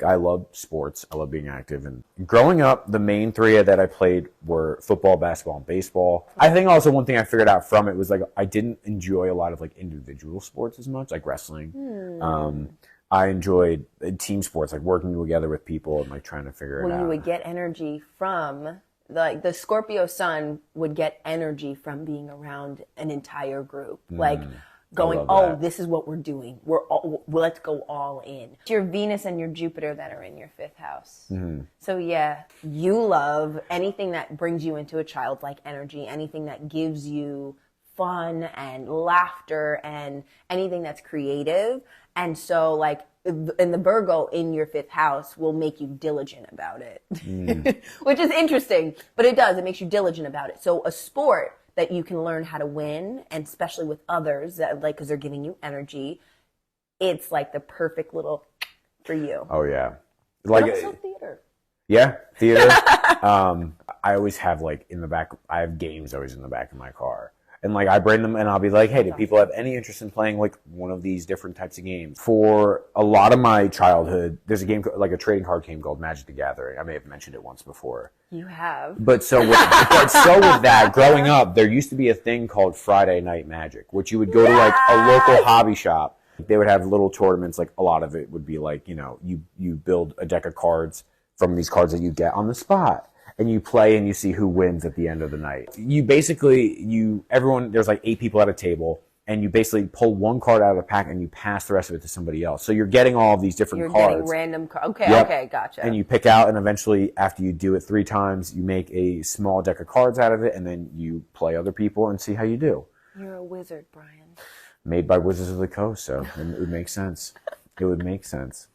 I love sports. I love being active. And growing up, the main three that I played were football, basketball, and baseball. I think also one thing I figured out from it was like I didn't enjoy a lot of like individual sports as much, like wrestling. I enjoyed team sports, like working together with people and like trying to figure it out. You would get energy from, like the Scorpio sun would get energy from being around an entire group. Like going, oh, this is what we're doing. Let's go all in. It's your Venus and your Jupiter that are in your 5th house. So yeah, you love anything that brings you into a childlike energy, anything that gives you fun and laughter and anything that's creative. And so like, and the Virgo in your 5th house will make you diligent about it, which is interesting, but it does. It makes you diligent about it. So a sport that you can learn how to win, and especially with others, that like, because they're giving you energy, it's like the perfect little for you. Oh yeah, like but also theater. Yeah, theater. I always have like in the back. I have games always in the back of my car. And like I bring them and I'll be like, hey, do people have any interest in playing like one of these different types of games? For a lot of my childhood, there's a game like a trading card game called Magic the Gathering. I may have mentioned it once before. You have. But so with that, growing up, there used to be a thing called Friday Night Magic, which you would go to like a local hobby shop. They would have little tournaments. Like a lot of it would be like, you know, you build a deck of cards from these cards that you get on the spot. And you play and you see who wins at the end of the night. You basically, everyone, there's like 8 people at a table, and you basically pull one card out of the pack and you pass the rest of it to somebody else. So you're getting all of these different cards. You're getting random cards. Okay, okay, gotcha. And you pick out, and eventually, after you do it 3 times, you make a small deck of cards out of it, and then you play other people and see how you do. You're a wizard, Brian. Made by Wizards of the Coast, so it would make sense. It would make sense.